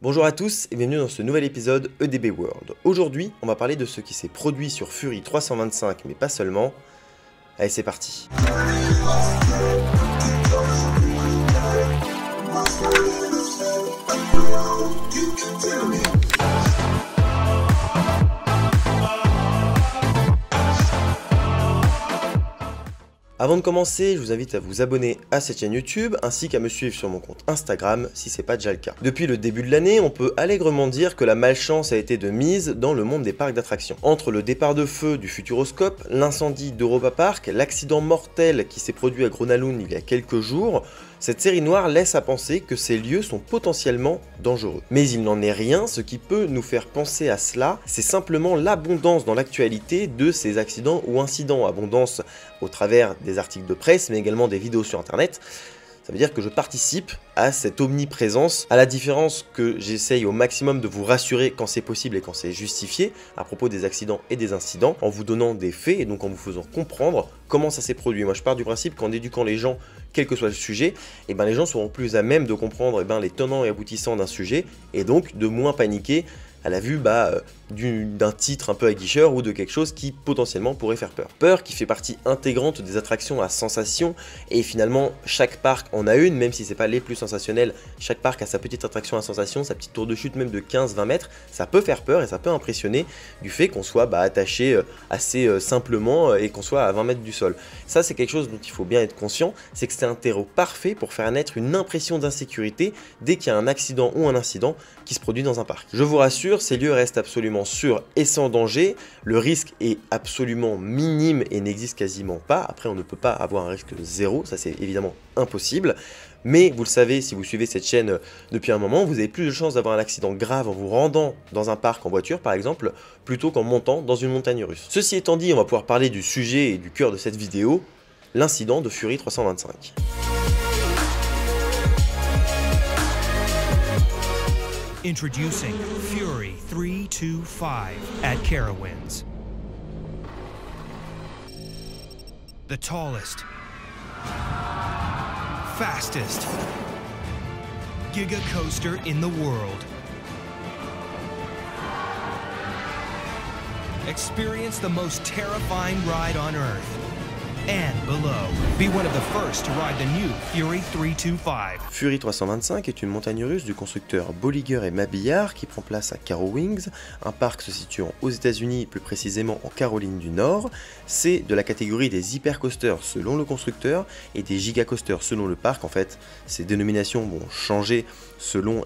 Bonjour à tous et bienvenue dans ce nouvel épisode EDB World. Aujourd'hui, on va parler de ce qui s'est produit sur Fury 325, mais pas seulement. Allez, c'est parti. Avant de commencer, je vous invite à vous abonner à cette chaîne YouTube ainsi qu'à me suivre sur mon compte Instagram si c'est pas déjà le cas. Depuis le début de l'année, on peut allègrement dire que la malchance a été de mise dans le monde des parcs d'attractions. Entre le départ de feu du Futuroscope, l'incendie d'Europa Park, l'accident mortel qui s'est produit à Groenalund il y a quelques jours, cette série noire laisse à penser que ces lieux sont potentiellement dangereux. Mais il n'en est rien, ce qui peut nous faire penser à cela, c'est simplement l'abondance dans l'actualité de ces accidents ou incidents. Abondance au travers des articles de presse, mais également des vidéos sur internet. Ça veut dire que je participe à cette omniprésence, à la différence que j'essaye au maximum de vous rassurer quand c'est possible et quand c'est justifié à propos des accidents et des incidents, en vous donnant des faits et donc en vous faisant comprendre comment ça s'est produit. Moi je pars du principe qu'en éduquant les gens, quel que soit le sujet, les gens seront plus à même de comprendre les tenants et aboutissants d'un sujet et donc de moins paniquer à la vue d'un titre un peu aguicheur ou de quelque chose qui potentiellement pourrait faire peur. Peur qui fait partie intégrante des attractions à sensations et finalement chaque parc en a une, même si c'est pas les plus sensationnels, chaque parc a sa petite attraction à sensations, sa petite tour de chute même de 15-20 mètres, ça peut faire peur et ça peut impressionner du fait qu'on soit attaché assez simplement et qu'on soit à 20 mètres du sol. Ça c'est quelque chose dont il faut bien être conscient, c'est que c'est un terreau parfait pour faire naître une impression d'insécurité dès qu'il y a un accident ou un incident qui se produit dans un parc. Je vous rassure, ces lieux restent absolument sûrs et sans danger, le risque est absolument minime et n'existe quasiment pas. Après on ne peut pas avoir un risque zéro, ça c'est évidemment impossible, mais vous le savez si vous suivez cette chaîne depuis un moment, vous avez plus de chances d'avoir un accident grave en vous rendant dans un parc en voiture par exemple, plutôt qu'en montant dans une montagne russe. Ceci étant dit, on va pouvoir parler du sujet et du cœur de cette vidéo, l'incident de Fury 325. Introducing Fury 325 at Carowinds. The tallest, fastest Giga Coaster in the world. Experience the most terrifying ride on Earth and below. Be one of the first to ride the new Fury 325. Fury 325 est une montagne russe du constructeur Bolliger et Mabillard qui prend place à Carowinds, un parc se situant aux États-Unis, plus précisément en Caroline du Nord. C'est de la catégorie des hypercoasters selon le constructeur et des gigacoasters selon le parc. En fait, ces dénominations vont changer selon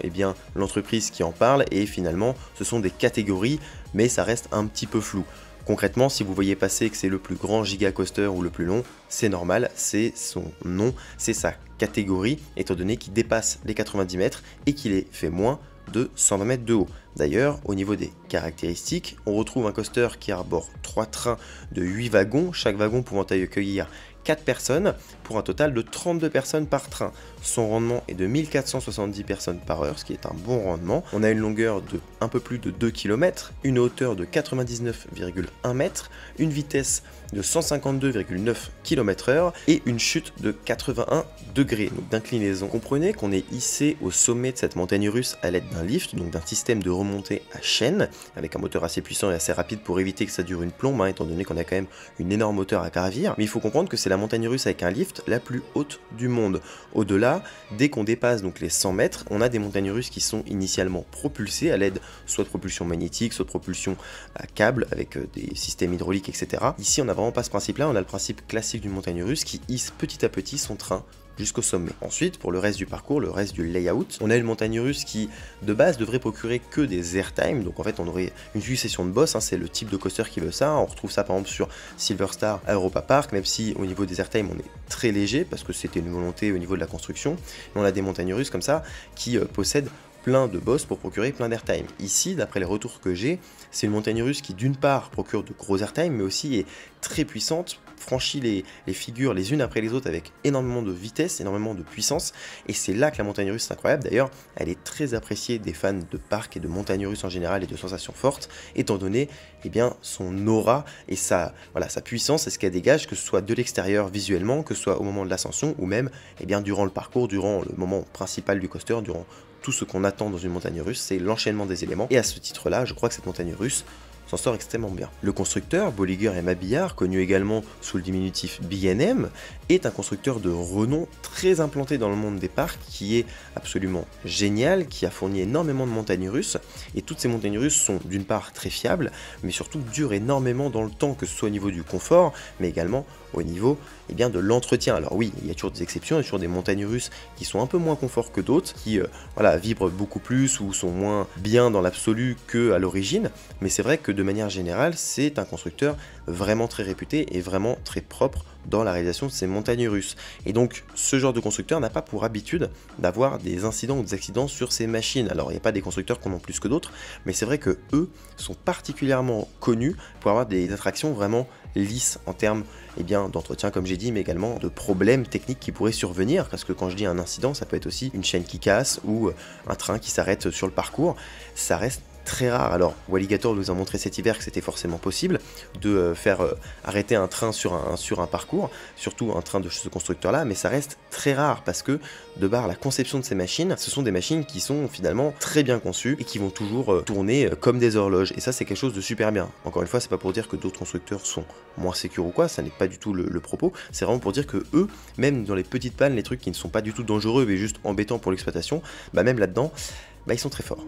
l'entreprise qui en parle et finalement ce sont des catégories, mais ça reste un petit peu flou. Concrètement, si vous voyez passer que c'est le plus grand gigacoaster ou le plus long, c'est normal, c'est son nom, c'est sa catégorie, étant donné qu'il dépasse les 90 mètres et qu'il est fait moins de 120 mètres de haut. D'ailleurs, au niveau des caractéristiques, on retrouve un coaster qui arbore 3 trains de 8 wagons, chaque wagon pouvant accueillir 4 personnes pour un total de 32 personnes par train. Son rendement est de 1470 personnes par heure, ce qui est un bon rendement. On a une longueur de un peu plus de 2 km, une hauteur de 99,1 mètres, une vitesse de 152,9 km/h et une chute de 81 degrés d'inclinaison. Comprenez qu'on est hissé au sommet de cette montagne russe à l'aide d'un lift, donc d'un système de remontée à chaîne, avec un moteur assez puissant et assez rapide pour éviter que ça dure une plombe, étant donné qu'on a quand même une énorme hauteur à gravir. Mais il faut comprendre que c'est la montagne russe avec un lift la plus haute du monde. Au-delà, dès qu'on dépasse donc les 100 mètres, on a des montagnes russes qui sont initialement propulsées à l'aide soit de propulsion magnétique, soit de propulsion à câble avec des systèmes hydrauliques, etc. Ici, on n'a vraiment pas ce principe-là, on a le principe classique d'une montagne russe qui hisse petit à petit son train jusqu'au sommet. Ensuite, pour le reste du parcours, le reste du layout, on a une montagne russe qui, de base, devrait procurer que des airtime. Donc en fait, on aurait une succession de boss, c'est le type de coaster qui veut ça. On retrouve ça par exemple sur Silver Star à Europa Park, même si au niveau des airtime, on est très léger, parce que c'était une volonté au niveau de la construction. Mais on a des montagnes russes comme ça, qui possèdent plein de boss pour procurer plein d'airtime. Ici, d'après les retours que j'ai, c'est une montagne russe qui d'une part procure de gros airtime, mais aussi est très puissante, franchit les figures les unes après les autres avec énormément de vitesse, énormément de puissance, et c'est là que la montagne russe est incroyable. D'ailleurs, elle est très appréciée des fans de parcs et de montagnes russes en général et de sensations fortes, étant donné son aura et sa puissance et ce qu'elle dégage, que ce soit de l'extérieur visuellement, que ce soit au moment de l'ascension ou même durant le parcours, durant le moment principal du coaster, durant tout ce qu'on attend dans une montagne russe, c'est l'enchaînement des éléments, et à ce titre-là, je crois que cette montagne russe s'en sort extrêmement bien. Le constructeur, Bolliger & Mabillard, connu également sous le diminutif B&M, est un constructeur de renom très implanté dans le monde des parcs, qui est absolument génial, qui a fourni énormément de montagnes russes, et toutes ces montagnes russes sont d'une part très fiables, mais surtout durent énormément dans le temps, que ce soit au niveau du confort, mais également au niveau de l'entretien. Alors oui, il y a toujours des exceptions, il y a toujours des montagnes russes qui sont un peu moins confort que d'autres, qui vibrent beaucoup plus ou sont moins bien dans l'absolu qu'à l'origine, mais c'est vrai que de manière générale, c'est un constructeur vraiment très réputé et vraiment très propre dans la réalisation de ces montagnes russes. Et donc, ce genre de constructeur n'a pas pour habitude d'avoir des incidents ou des accidents sur ces machines. Alors, il n'y a pas des constructeurs qui en ont plus que d'autres, mais c'est vrai que eux sont particulièrement connus pour avoir des attractions vraiment lisses en termes d'entretien, comme j'ai dit, mais également de problèmes techniques qui pourraient survenir, parce que quand je dis un incident, ça peut être aussi une chaîne qui casse ou un train qui s'arrête sur le parcours. Ça reste très rare. Alors, Walligator nous a montré cet hiver que c'était forcément possible de faire arrêter un train sur un parcours, surtout un train de ce constructeur-là, mais ça reste très rare parce que, de par la conception de ces machines, ce sont des machines qui sont finalement très bien conçues et qui vont toujours tourner comme des horloges. Et ça, c'est quelque chose de super bien. Encore une fois, c'est pas pour dire que d'autres constructeurs sont moins sécures ou quoi, ça n'est pas du tout le propos. C'est vraiment pour dire que eux, même dans les petites pannes, les trucs qui ne sont pas du tout dangereux mais juste embêtants pour l'exploitation, même là-dedans, ils sont très forts.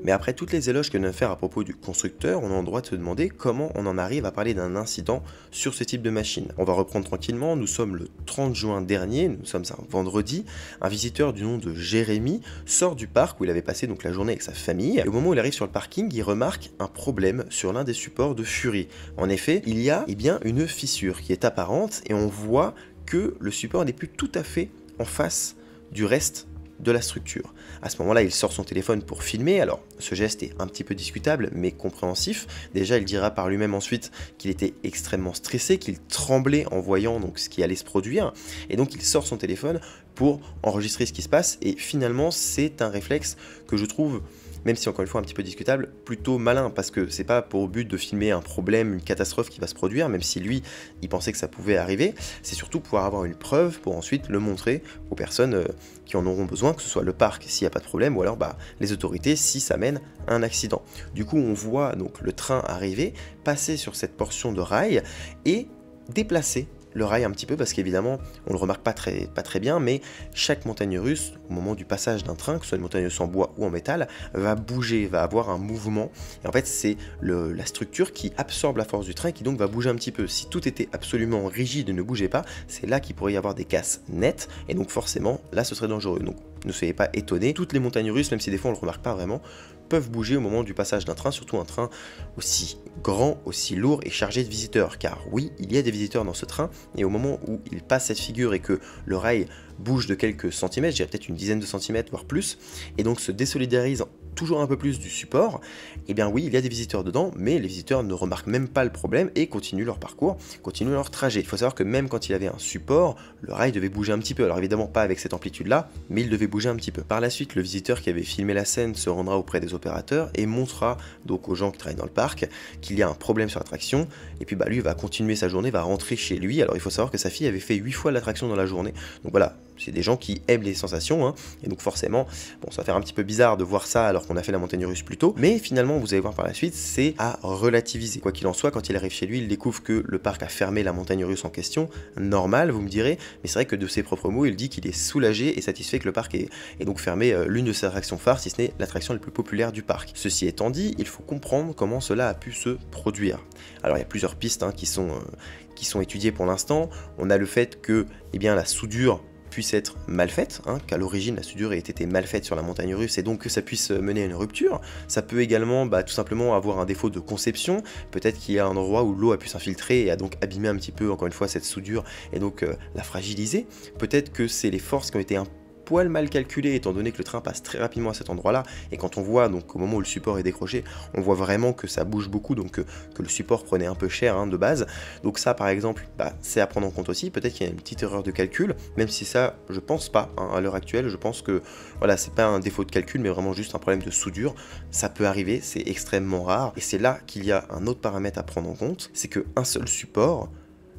Mais après toutes les éloges que l'on vient de faire à propos du constructeur, on a le droit de se demander comment on en arrive à parler d'un incident sur ce type de machine. On va reprendre tranquillement, nous sommes le 30 juin dernier, nous sommes un vendredi, un visiteur du nom de Jérémy sort du parc où il avait passé donc la journée avec sa famille, et au moment où il arrive sur le parking, il remarque un problème sur l'un des supports de Fury. En effet, il y a une fissure qui est apparente, et on voit que le support n'est plus tout à fait en face du reste de la structure. À ce moment-là, il sort son téléphone pour filmer. Alors, ce geste est un petit peu discutable, mais compréhensif. Déjà, il dira par lui-même ensuite qu'il était extrêmement stressé, qu'il tremblait en voyant donc ce qui allait se produire. Et donc, il sort son téléphone pour enregistrer ce qui se passe. Et finalement, c'est un réflexe que je trouve, même si encore une fois un petit peu discutable, plutôt malin, parce que c'est pas pour but de filmer un problème, une catastrophe qui va se produire, même si lui, il pensait que ça pouvait arriver, c'est surtout pouvoir avoir une preuve pour ensuite le montrer aux personnes qui en auront besoin, que ce soit le parc s'il n'y a pas de problème, ou alors les autorités si ça mène à un accident. Du coup, on voit donc le train arriver, passer sur cette portion de rail et déplacer le rail un petit peu, parce qu'évidemment on le remarque pas très bien, mais chaque montagne russe au moment du passage d'un train, que ce soit une montagne russe en bois ou en métal, va bouger, va avoir un mouvement, et en fait c'est la structure qui absorbe la force du train et qui donc va bouger un petit peu. Si tout était absolument rigide et ne bougeait pas, c'est là qu'il pourrait y avoir des casses nettes, et donc forcément là ce serait dangereux. Donc ne soyez pas étonnés, toutes les montagnes russes, même si des fois on le remarque pas vraiment, peuvent bouger au moment du passage d'un train, surtout un train aussi grand, aussi lourd et chargé de visiteurs, car oui, il y a des visiteurs dans ce train, et au moment où il passe cette figure et que le rail bouge de quelques centimètres, je dirais peut-être une dizaine de centimètres, voire plus, et donc se désolidarise toujours un peu plus du support, et bien oui, il y a des visiteurs dedans, mais les visiteurs ne remarquent même pas le problème et continuent leur parcours, continuent leur trajet. Il faut savoir que même quand il avait un support, le rail devait bouger un petit peu, alors évidemment pas avec cette amplitude-là, mais il devait bouger un petit peu. Par la suite, le visiteur qui avait filmé la scène se rendra auprès des opérateurs et montrera donc aux gens qui travaillent dans le parc qu'il y a un problème sur l'attraction, et puis lui va continuer sa journée, va rentrer chez lui. Alors il faut savoir que sa fille avait fait 8 fois l'attraction dans la journée, donc voilà, c'est des gens qui aiment les sensations, et donc forcément, ça va faire un petit peu bizarre de voir ça alors qu'on a fait la montagne russe plus tôt, mais finalement vous allez voir par la suite, c'est à relativiser. Quoi qu'il en soit, quand il arrive chez lui, il découvre que le parc a fermé la montagne russe en question, normal vous me direz, mais c'est vrai que de ses propres mots, il dit qu'il est soulagé et satisfait que le parc ait donc fermé l'une de ses attractions phares, si ce n'est l'attraction la plus populaire du parc. Ceci étant dit, il faut comprendre comment cela a pu se produire. Alors il y a plusieurs pistes qui sont étudiées pour l'instant. On a le fait que la soudure puisse être mal faite, qu'à l'origine la soudure ait été mal faite sur la montagne russe et donc que ça puisse mener à une rupture. Ça peut également tout simplement avoir un défaut de conception, peut-être qu'il y a un endroit où l'eau a pu s'infiltrer et a donc abîmé un petit peu encore une fois cette soudure et donc la fragiliser. Peut-être que c'est les forces qui ont été un poil mal calculé étant donné que le train passe très rapidement à cet endroit-là, et quand on voit donc au moment où le support est décroché, on voit vraiment que ça bouge beaucoup, donc que le support prenait un peu cher de base. Donc ça par exemple, c'est à prendre en compte aussi. Peut-être qu'il y a une petite erreur de calcul, même si ça je pense pas à l'heure actuelle. Je pense que voilà, c'est pas un défaut de calcul mais vraiment juste un problème de soudure. Ça peut arriver, c'est extrêmement rare, et c'est là qu'il y a un autre paramètre à prendre en compte, c'est qu'un seul support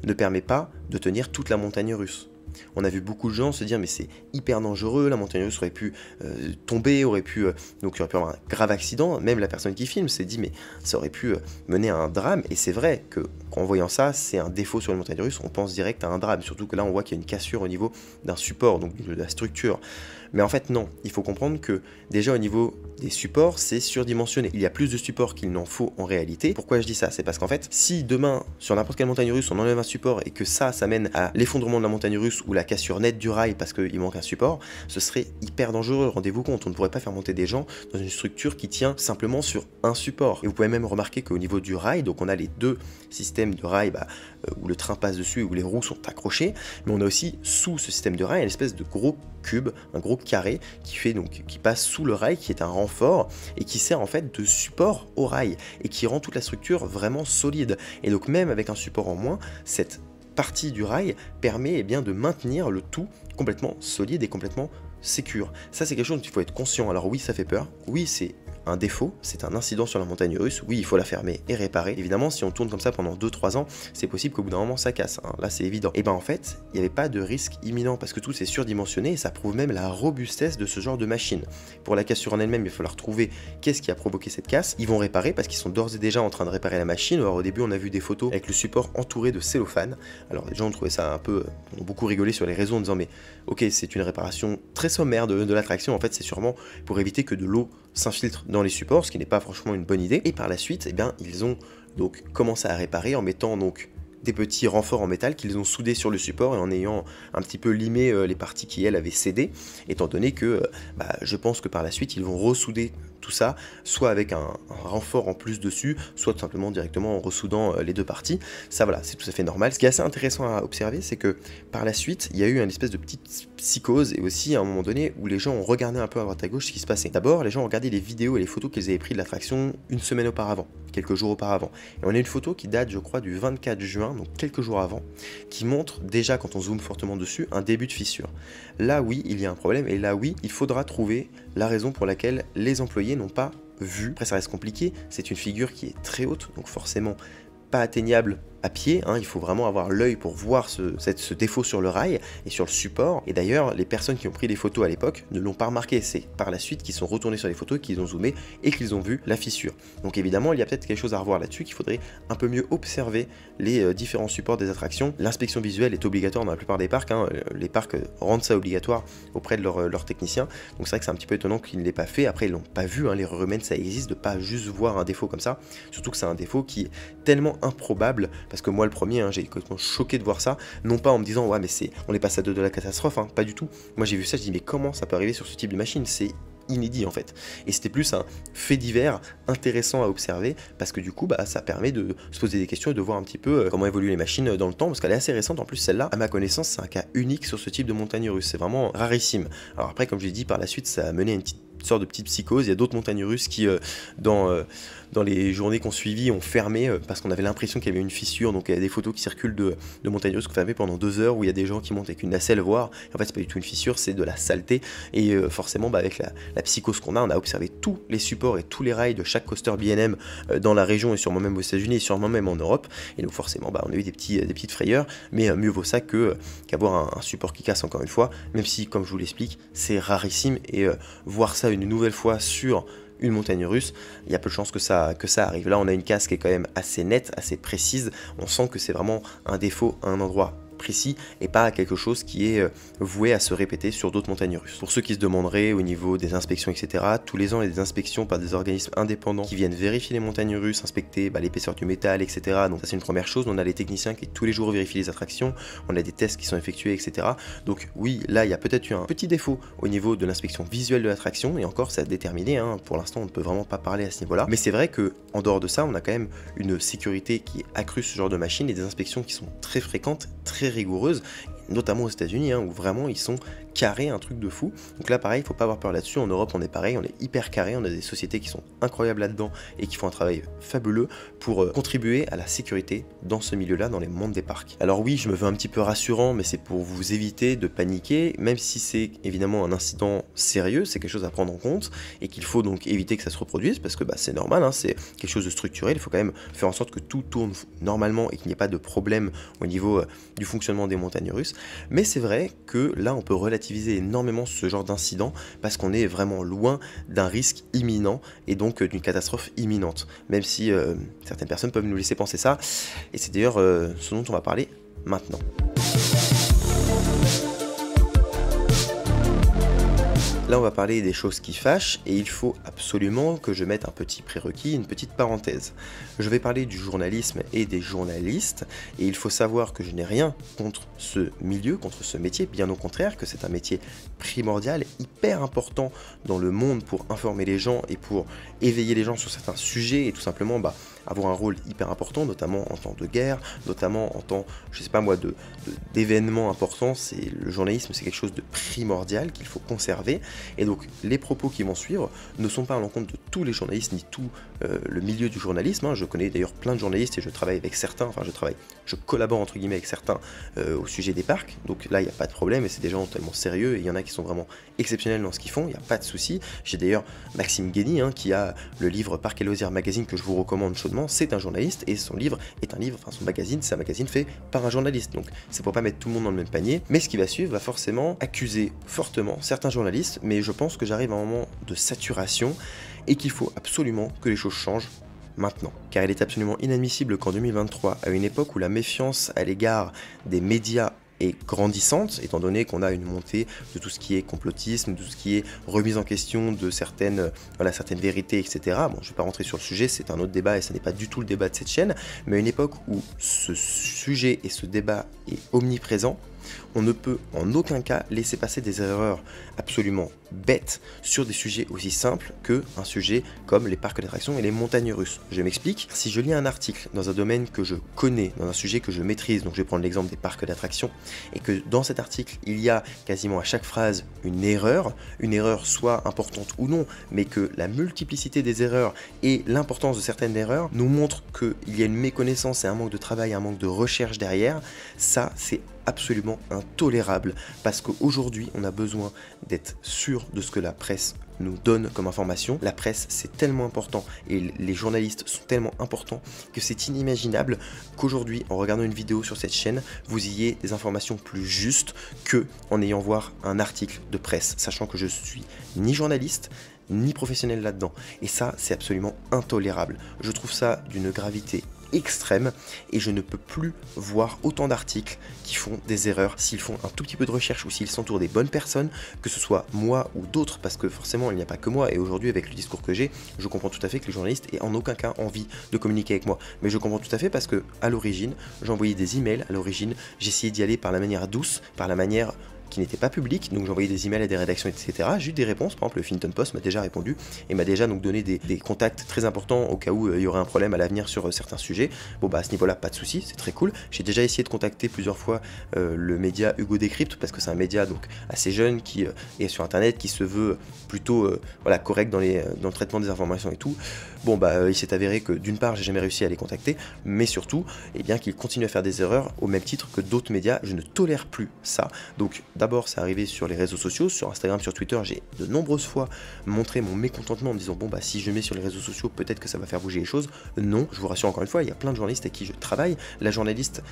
ne permet pas de tenir toute la montagne russe. on a vu beaucoup de gens se dire mais c'est hyper dangereux, la montagne russe aurait pu tomber, aurait pu donc il aurait pu avoir un grave accident. Même la personne qui filme s'est dit mais ça aurait pu mener à un drame, et c'est vrai que en voyant ça, c'est un défaut sur les montagnes russes, on pense direct à un drame, surtout que là on voit qu'il y a une cassure au niveau d'un support, donc de la structure. Mais en fait non, il faut comprendre que déjà au niveau des supports, c'est surdimensionné. Il y a plus de supports qu'il n'en faut en réalité. Pourquoi je dis ça? C'est parce qu'en fait, si demain, sur n'importe quelle montagne russe, on enlève un support et que ça mène à l'effondrement de la montagne russe ou la cassure nette du rail parce qu'il manque un support, ce serait hyper dangereux, rendez-vous compte. On ne pourrait pas faire monter des gens dans une structure qui tient simplement sur un support. Et vous pouvez même remarquer qu'au niveau du rail, donc on a les deux systèmes de rail où le train passe dessus, où les roues sont accrochées, mais on a aussi sous ce système de rail une espèce de gros cube, un gros carré qui passe sous le rail, qui est un renfort et qui sert en fait de support au rail et qui rend toute la structure vraiment solide. Et donc même avec un support en moins, cette partie du rail permet bien de maintenir le tout complètement solide et complètement sécure. Ça c'est quelque chose dont il faut être conscient. Alors oui, ça fait peur, oui c'est un défaut, c'est un incident sur la montagne russe, oui il faut la fermer et réparer. Évidemment si on tourne comme ça pendant 2-3 ans, c'est possible qu'au bout d'un moment ça casse, hein. Là c'est évident. Et ben en fait, il n'y avait pas de risque imminent parce que tout c'est surdimensionné et ça prouve même la robustesse de ce genre de machine. Pour la cassure en elle-même, il va falloir trouver qu'est-ce qui a provoqué cette casse. Ils vont réparer parce qu'ils sont d'ores et déjà en train de réparer la machine. Alors au début on a vu des photos avec le support entouré de cellophane. Alors les gens ont trouvé ça un peu, ont beaucoup rigolé sur les réseaux en disant mais ok c'est une réparation très sommaire de l'attraction, en fait c'est sûrement pour éviter que de l'eau s'infiltre dans les supports, ce qui n'est pas franchement une bonne idée. Et par la suite, eh bien, ils ont donc commencé à réparer en mettant donc des petits renforts en métal qu'ils ont soudés sur le support et en ayant un petit peu limé les parties qui elles avaient cédé, étant donné que je pense que par la suite ils vont ressouder tout ça, soit avec un renfort en plus dessus, soit tout simplement directement en ressoudant les deux parties. Ça voilà, c'est tout à fait normal. Ce qui est assez intéressant à observer, c'est que par la suite, il y a eu une espèce de petite psychose et aussi à un moment donné où les gens ont regardé un peu à droite à gauche ce qui se passait. D'abord, les gens ont regardé les vidéos et les photos qu'ils avaient pris de l'attraction une semaine auparavant, quelques jours auparavant. Et on a une photo qui date, je crois, du 24 juin, donc quelques jours avant, qui montre déjà, quand on zoome fortement dessus, un début de fissure. Là oui, il y a un problème et là oui, il faudra trouver la raison pour laquelle les employés n'ont pas vu. Après ça reste compliqué, c'est une figure qui est très haute, donc forcément pas atteignable à pied, hein, il faut vraiment avoir l'œil pour voir ce défaut sur le rail et sur le support. Et d'ailleurs, les personnes qui ont pris les photos à l'époque ne l'ont pas remarqué. C'est par la suite qu'ils sont retournés sur les photos, qu'ils ont zoomé et qu'ils ont vu la fissure. Donc évidemment, il y a peut-être quelque chose à revoir là-dessus, qu'il faudrait un peu mieux observer les différents supports des attractions. L'inspection visuelle est obligatoire dans la plupart des parcs, hein. Les parcs rendent ça obligatoire auprès de leurs techniciens. Donc c'est vrai que c'est un petit peu étonnant qu'ils ne l'aient pas fait. Après, ils l'ont pas vu, hein. L'erreur humaine, ça existe, de pas juste voir un défaut comme ça. Surtout que c'est un défaut qui est tellement improbable. Parce que moi le premier, hein, j'ai été complètement choqué de voir ça, non pas en me disant ouais mais on est passé à deux de la catastrophe, hein, pas du tout. Moi j'ai vu ça, je dis mais comment ça peut arriver sur ce type de machine, c'est inédit en fait. Et c'était plus un fait divers intéressant à observer parce que du coup ça permet de se poser des questions et de voir un petit peu comment évoluent les machines dans le temps, parce qu'elle est assez récente en plus celle-là. À ma connaissance c'est un cas unique sur ce type de montagne russe, c'est vraiment rarissime. Alors après comme je l'ai dit, par la suite ça a mené à une sorte de petite psychose. Il y a d'autres montagnes russes qui dans les journées qu'on suivi ont fermé parce qu'on avait l'impression qu'il y avait une fissure. Donc il y a des photos qui circulent de montagnes russes fermées pendant 2 heures où il y a des gens qui montent avec une nacelle voir. Et en fait c'est pas du tout une fissure, c'est de la saleté. Et forcément avec la psychose qu'on a, on a observé tous les supports et tous les rails de chaque coaster B&M dans la région et sûrement même aux États-Unis et sûrement même en Europe. Et donc forcément on a eu des petites frayeurs, mais mieux vaut ça qu'avoir un support qui casse, encore une fois, même si comme je vous l'explique c'est rarissime. Et voir ça une nouvelle fois sur une montagne russe, il y a peu de chances que ça arrive. Là on a une casse qui est quand même assez nette, assez précise, on sent que c'est vraiment un défaut à un endroit précis et pas quelque chose qui est voué à se répéter sur d'autres montagnes russes. Pour ceux qui se demanderaient au niveau des inspections, etc., tous les ans il y a des inspections par des organismes indépendants qui viennent vérifier les montagnes russes, inspecter l'épaisseur du métal, etc. Donc ça c'est une première chose. On a les techniciens qui tous les jours vérifient les attractions, on a des tests qui sont effectués, etc. Donc oui, là il y a peut-être eu un petit défaut au niveau de l'inspection visuelle de l'attraction, et encore c'est à déterminer, hein. Pour l'instant on ne peut vraiment pas parler à ce niveau-là, mais c'est vrai que en dehors de ça on a quand même une sécurité qui est accrue sur ce genre de machine et des inspections qui sont très fréquentes, très rigoureuses, notamment aux États-Unis, hein, où vraiment ils sont carrés, un truc de fou. Donc là pareil, il faut pas avoir peur là-dessus. En Europe on est pareil, on est hyper carré, on a des sociétés qui sont incroyables là-dedans et qui font un travail fabuleux pour contribuer à la sécurité dans ce milieu-là, dans les mondes des parcs. Alors oui, je me veux un petit peu rassurant, mais c'est pour vous éviter de paniquer, même si c'est évidemment un incident sérieux, c'est quelque chose à prendre en compte et qu'il faut donc éviter que ça se reproduise, parce que c'est normal, hein, c'est quelque chose de structurel. Il faut quand même faire en sorte que tout tourne normalement et qu'il n'y ait pas de problème au niveau du fonctionnement des montagnes russes. Mais c'est vrai que là on peut relativiser énormément ce genre d'incident parce qu'on est vraiment loin d'un risque imminent et donc d'une catastrophe imminente, même si certaines personnes peuvent nous laisser penser ça, et c'est d'ailleurs ce dont on va parler maintenant. Là, on va parler des choses qui fâchent et il faut absolument que je mette un petit prérequis, une petite parenthèse. Je vais parler du journalisme et des journalistes et il faut savoir que je n'ai rien contre ce milieu, contre ce métier, bien au contraire, que c'est un métier primordial, hyper important dans le monde pour informer les gens et pour éveiller les gens sur certains sujets et tout simplement avoir un rôle hyper important, notamment en temps de guerre, notamment en temps, je sais pas moi, d'événements importants. Le journalisme, c'est quelque chose de primordial qu'il faut conserver. Et donc, les propos qui vont suivre ne sont pas à l'encontre de tous les journalistes, ni tout le milieu du journalisme. Hein. Je connais d'ailleurs plein de journalistes et je travaille avec certains, je collabore entre guillemets avec certains au sujet des parcs. Donc là, il n'y a pas de problème et c'est des gens tellement sérieux et il y en a qui sont vraiment exceptionnels dans ce qu'ils font, il n'y a pas de souci. J'ai d'ailleurs Maxime Guény qui a le livre Parcs et Loisirs Magazine que je vous recommande chaudement. C'est un journaliste et son livre est un livre, son magazine, c'est un magazine fait par un journaliste. Donc c'est pour pas mettre tout le monde dans le même panier. Mais ce qui va suivre va forcément accuser fortement certains journalistes, mais je pense que j'arrive à un moment de saturation et qu'il faut absolument que les choses changent maintenant. Car il est absolument inadmissible qu'en 2023, à une époque où la méfiance à l'égard des médias est grandissante, étant donné qu'on a une montée de tout ce qui est complotisme, de tout ce qui est remise en question de certaines vérités, etc. Bon, je ne vais pas rentrer sur le sujet, c'est un autre débat et ce n'est pas du tout le débat de cette chaîne, mais à une époque où ce sujet et ce débat est omniprésent, on ne peut en aucun cas laisser passer des erreurs absolument bêtes sur des sujets aussi simples qu'un sujet comme les parcs d'attractions et les montagnes russes. Je m'explique, si je lis un article dans un domaine que je connais, dans un sujet que je maîtrise, donc je vais prendre l'exemple des parcs d'attractions, et que dans cet article il y a quasiment à chaque phrase une erreur soit importante ou non, mais que la multiplicité des erreurs et l'importance de certaines erreurs nous montrent qu'il y a une méconnaissance et un manque de travail, un manque de recherche derrière, ça c'est absolument intolérable parce qu'aujourd'hui on a besoin d'être sûr de ce que la presse nous donne comme information. La presse c'est tellement important et les journalistes sont tellement importants que c'est inimaginable qu'aujourd'hui en regardant une vidéo sur cette chaîne vous ayez des informations plus justes que en ayant voir un article de presse, sachant que je suis ni journaliste ni professionnel là-dedans et ça c'est absolument intolérable. Je trouve ça d'une gravité extrême et je ne peux plus voir autant d'articles qui font des erreurs s'ils font un tout petit peu de recherche ou s'ils s'entourent des bonnes personnes, que ce soit moi ou d'autres, parce que forcément il n'y a pas que moi et aujourd'hui avec le discours que j'ai, je comprends tout à fait que les journalistes aient en aucun cas envie de communiquer avec moi, mais je comprends tout à fait parce que à l'origine j'envoyais des emails, à l'origine j'essayais d'y aller par la manière douce, par la manière qui n'était pas public, donc j'envoyais des emails à des rédactions, etc. J'ai eu des réponses, par exemple le Huffington Post m'a déjà répondu et m'a déjà donc donné des contacts très importants au cas où il y aurait un problème à l'avenir sur certains sujets. Bon à ce niveau-là, pas de souci, c'est très cool. J'ai déjà essayé de contacter plusieurs fois le média Hugo Décrypte parce que c'est un média donc assez jeune qui est sur internet, qui se veut plutôt correct dans le traitement des informations et tout. Bon il s'est avéré que d'une part j'ai jamais réussi à les contacter, mais surtout qu'ils continuent à faire des erreurs au même titre que d'autres médias. Je ne tolère plus ça. Donc d'abord c'est arrivé sur les réseaux sociaux, sur Instagram, sur Twitter, j'ai de nombreuses fois montré mon mécontentement en me disant si je mets sur les réseaux sociaux peut-être que ça va faire bouger les choses. Non, je vous rassure encore une fois, il y a plein de journalistes avec qui je travaille, les journalistes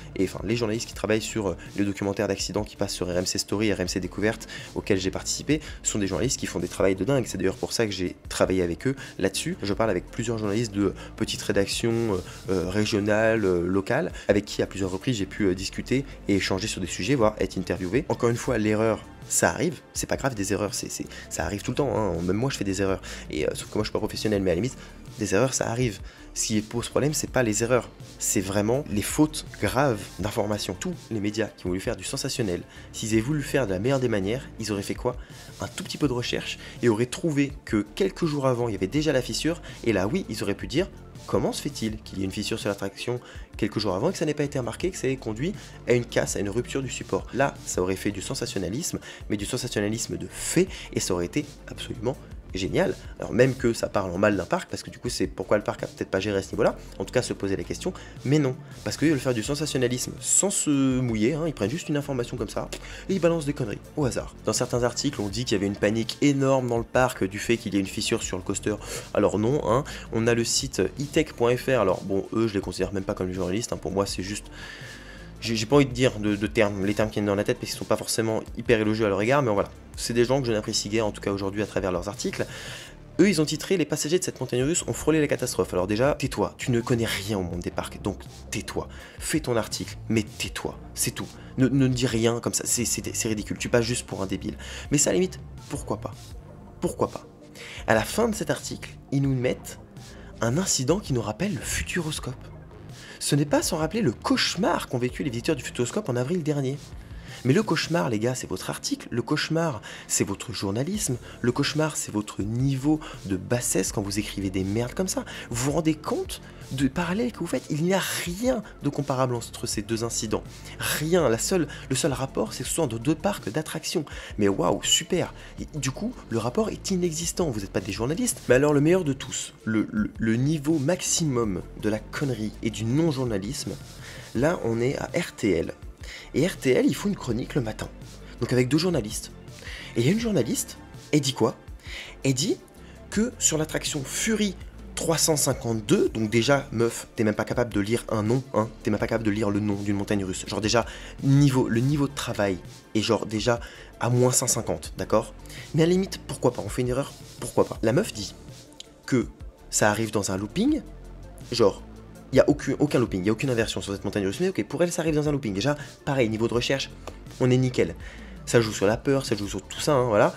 qui travaillent sur les documentaires d'accidents qui passent sur RMC Story, RMC Découverte auxquels j'ai participé, sont des journalistes qui font des travails de dingue, c'est d'ailleurs pour ça que j'ai travaillé avec eux là-dessus. Je parle avec plusieurs journalistes de petites rédactions régionales, locales, avec qui à plusieurs reprises j'ai pu discuter et échanger sur des sujets, voire être interviewé. Encore une fois, l'erreur, ça arrive, c'est pas grave des erreurs, ça arrive tout le temps, hein. Même moi je fais des erreurs, et sauf que moi je suis pas professionnel, mais à la limite, des erreurs ça arrive. Ce qui pose problème, c'est pas les erreurs, c'est vraiment les fautes graves d'information. Tous les médias qui ont voulu faire du sensationnel, s'ils avaient voulu faire de la meilleure des manières, ils auraient fait quoi? Un tout petit peu de recherche, et auraient trouvé que quelques jours avant, il y avait déjà la fissure, et là oui, ils auraient pu dire comment se fait-il qu'il y ait une fissure sur l'attraction quelques jours avant et que ça n'ait pas été remarqué, que ça ait conduit à une casse, à une rupture du support. Là, ça aurait fait du sensationnalisme, mais du sensationnalisme de fait, et ça aurait été absolument génial. Alors même que ça parle en mal d'un parc, parce que du coup c'est pourquoi le parc a peut-être pas géré à ce niveau-là, en tout cas se poser la question, mais non, parce qu'ils veulent faire du sensationnalisme sans se mouiller, ils prennent juste une information comme ça, et ils balancent des conneries, au hasard. Dans certains articles, on dit qu'il y avait une panique énorme dans le parc du fait qu'il y ait une fissure sur le coaster, alors non, on a le site itech.fr, alors bon, eux je les considère même pas comme des journalistes, pour moi c'est juste... j'ai pas envie de dire de termes, les termes qui viennent dans la tête parce qu'ils sont pas forcément hyper élogieux à leur égard, mais voilà, c'est des gens que je n'apprécie guère, en tout cas aujourd'hui à travers leurs articles. Eux, ils ont titré « Les passagers de cette montagne russe ont frôlé la catastrophe ». Alors déjà, tais-toi, tu ne connais rien au monde des parcs, donc tais-toi. Fais ton article, mais tais-toi, c'est tout. Ne dis rien comme ça, c'est ridicule, tu passes juste pour un débile. Mais ça, à la limite, pourquoi pas? Pourquoi pas? À la fin de cet article, ils nous mettent un incident qui nous rappelle le Futuroscope. Ce n'est pas sans rappeler le cauchemar qu'ont vécu les visiteurs du Futuroscope en avril dernier. Mais le cauchemar, les gars, c'est votre article, le cauchemar, c'est votre journalisme, le cauchemar, c'est votre niveau de bassesse quand vous écrivez des merdes comme ça. Vous vous rendez compte du parallèle que vous faites? Il n'y a rien de comparable entre ces deux incidents. Rien, le seul rapport, c'est que ce sont deux parcs d'attractions. Mais waouh, super. Et du coup, le rapport est inexistant, vous n'êtes pas des journalistes. Mais alors, le meilleur de tous, le niveau maximum de la connerie et du non-journalisme, là, on est à RTL. Et RTL, il faut une chronique le matin. Donc avec deux journalistes. Et il y a une journaliste, elle dit quoi? Elle dit que sur l'attraction Fury 352, donc déjà, meuf, t'es même pas capable de lire un nom, hein, t'es même pas capable de lire le nom d'une montagne russe. Genre déjà, le niveau de travail est genre déjà à moins 150, d'accord? Mais à la limite, pourquoi pas? On fait une erreur, pourquoi pas? La meuf dit que ça arrive dans un looping, genre... Il n'y a aucun looping, il n'y a aucune inversion sur cette montagne russe, mais ok, pour elle, ça arrive dans un looping. Déjà, pareil, niveau de recherche, on est nickel. Ça joue sur la peur, ça joue sur tout ça, hein, voilà.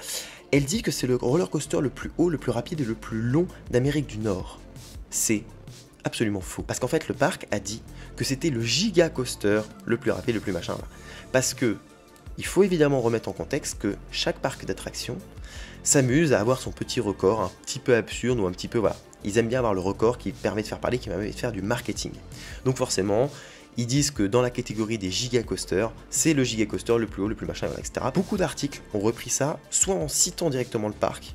Elle dit que c'est le roller coaster le plus haut, le plus rapide et le plus long d'Amérique du Nord. C'est absolument faux. Parce qu'en fait, le parc a dit que c'était le giga coaster le plus rapide, le plus machin, là. Parce que, il faut évidemment remettre en contexte que chaque parc d'attraction s'amuse à avoir son petit record, un petit peu absurde ou un petit peu, voilà. Ils aiment bien avoir le record qui permet de faire parler, qui permet de faire du marketing. Donc forcément, ils disent que dans la catégorie des giga coasters, c'est le giga coaster le plus haut, le plus machin, etc. Beaucoup d'articles ont repris ça, soit en citant directement le parc,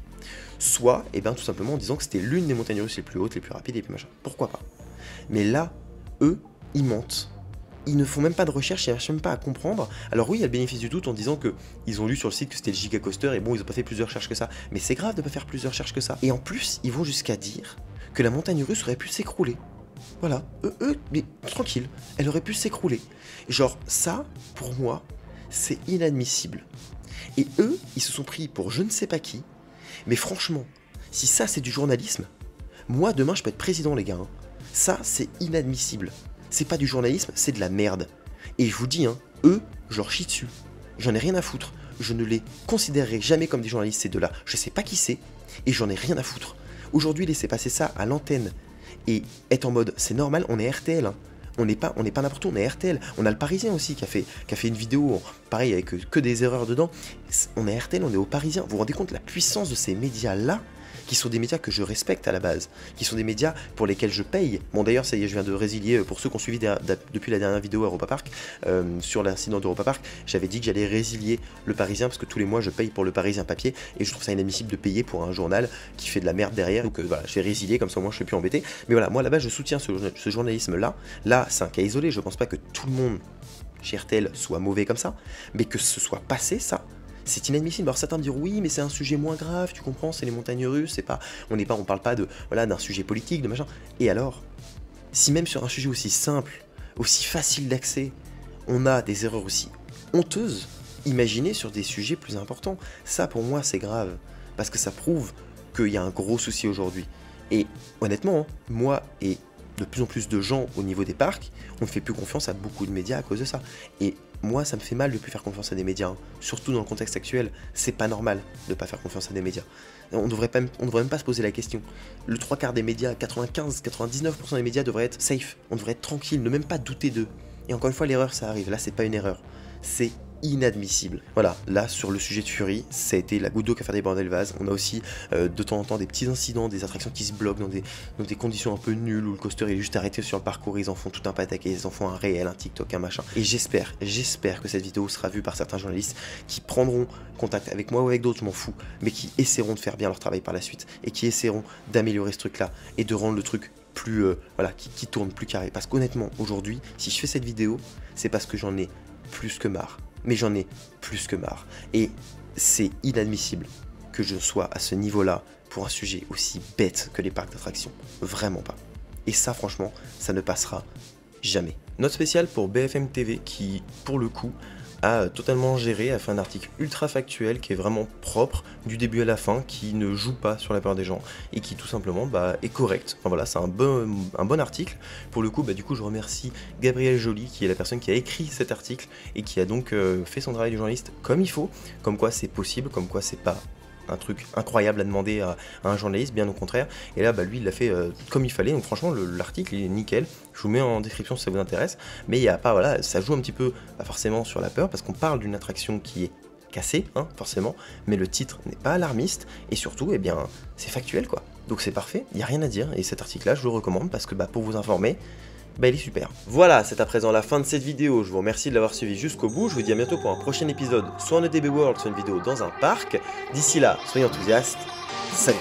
soit, et bien tout simplement en disant que c'était l'une des montagnes russes les plus hautes, les plus rapides et plus machin. Pourquoi pas? Mais là, eux, ils mentent. Ils ne font même pas de recherche, ils ne cherchent même pas à comprendre. Alors oui, il y a le bénéfice du doute en disant que ils ont lu sur le site que c'était le giga coaster et bon, ils n'ont pas fait plusieurs recherches que ça. Mais c'est grave de ne pas faire plusieurs recherches que ça. Et en plus, ils vont jusqu'à dire que la montagne russe aurait pu s'écrouler. Voilà, mais tranquille, elle aurait pu s'écrouler. Genre, ça, pour moi, c'est inadmissible. Et eux, ils se sont pris pour je ne sais pas qui. Mais franchement, si ça c'est du journalisme, moi demain je peux être président, les gars. Hein. Ça, c'est inadmissible. C'est pas du journalisme, c'est de la merde. Et je vous dis, hein, eux, je leur chie dessus. J'en ai rien à foutre. Je ne les considérerai jamais comme des journalistes, ces deux-là. Je sais pas qui c'est, et j'en ai rien à foutre. Aujourd'hui, laisser passer ça à l'antenne et être en mode, c'est normal, on est RTL. Hein. On n'est pas n'importe où, on est RTL. On a le Parisien aussi qui a fait une vidéo, pareil, avec que des erreurs dedans. On est RTL, on est au Parisien. Vous vous rendez compte de la puissance de ces médias-là, qui sont des médias que je respecte à la base, qui sont des médias pour lesquels je paye. Bon d'ailleurs, ça y est, je viens de résilier, pour ceux qui ont suivi depuis la dernière vidéo à Europa Park, sur l'incident d'Europa Park, j'avais dit que j'allais résilier le Parisien, parce que tous les mois je paye pour le Parisien papier, et je trouve ça inadmissible de payer pour un journal qui fait de la merde derrière, donc voilà, je vais résilier, comme ça moi je ne suis plus embêté. Mais voilà, moi là-bas je soutiens ce journalisme-là. Là, c'est un cas isolé, je pense pas que tout le monde chez RTL soit mauvais comme ça, mais que ce soit passé ça, c'est inadmissible. Alors certains me diront oui, mais c'est un sujet moins grave, tu comprends, c'est les montagnes russes, c'est pas, on parle pas de, voilà, d'un sujet politique, de machin. Et alors, si même sur un sujet aussi simple, aussi facile d'accès, on a des erreurs aussi honteuses, imaginez sur des sujets plus importants. Ça pour moi c'est grave, parce que ça prouve qu'il y a un gros souci aujourd'hui. Et honnêtement, hein, moi et de plus en plus de gens au niveau des parcs, on ne fait plus confiance à beaucoup de médias à cause de ça. Et moi, ça me fait mal de ne plus faire confiance à des médias, hein. Surtout dans le contexte actuel, c'est pas normal de ne pas faire confiance à des médias. On devrait même pas se poser la question. Le 3/4 des médias, 95-99% des médias devraient être safe, on devrait être tranquille, ne même pas douter d'eux. Et encore une fois, l'erreur, ça arrive. Là, c'est pas une erreur, c'est inadmissible. Voilà, là sur le sujet de Fury, ça a été la goutte d'eau qui a fait déborder le vase. On a aussi de temps en temps des petits incidents, des attractions qui se bloquent dans des conditions un peu nulles où le coaster est juste arrêté sur le parcours, ils en font tout un pataquès, ils en font un réel, un TikTok, un machin. Et j'espère que cette vidéo sera vue par certains journalistes qui prendront contact avec moi ou avec d'autres, je m'en fous, mais qui essaieront de faire bien leur travail par la suite et qui essaieront d'améliorer ce truc-là et de rendre le truc plus, voilà, qui tourne plus carré. Parce qu'honnêtement, aujourd'hui, si je fais cette vidéo, c'est parce que j'en ai plus que marre. Mais j'en ai plus que marre. Et c'est inadmissible que je sois à ce niveau-là pour un sujet aussi bête que les parcs d'attractions. Vraiment pas. Et ça, franchement, ça ne passera jamais. Note spéciale pour BFM TV qui, pour le coup, a totalement géré, a fait un article ultra factuel qui est vraiment propre du début à la fin, qui ne joue pas sur la peur des gens et qui tout simplement est correct. Enfin voilà, c'est un bon article. Pour le coup, du coup je remercie Gabriel Joly qui est la personne qui a écrit cet article et qui a donc fait son travail de journaliste comme il faut, comme quoi c'est possible, comme quoi c'est pas un truc incroyable à demander à un journaliste, bien au contraire. Et là, lui, il l'a fait comme il fallait. Donc franchement, l'article, il est nickel. Je vous mets en description si ça vous intéresse. Mais il n'y a pas, voilà, ça joue un petit peu, pas forcément sur la peur, parce qu'on parle d'une attraction qui est cassée, hein, forcément. Mais le titre n'est pas alarmiste. Et surtout, eh bien, c'est factuel, quoi. Donc c'est parfait, il n'y a rien à dire. Et cet article-là, je le recommande parce que, pour vous informer, il est super. Voilà, c'est à présent la fin de cette vidéo. Je vous remercie de l'avoir suivi jusqu'au bout. Je vous dis à bientôt pour un prochain épisode, soit en EDB World, soit une vidéo dans un parc. D'ici là, soyez enthousiastes. Salut!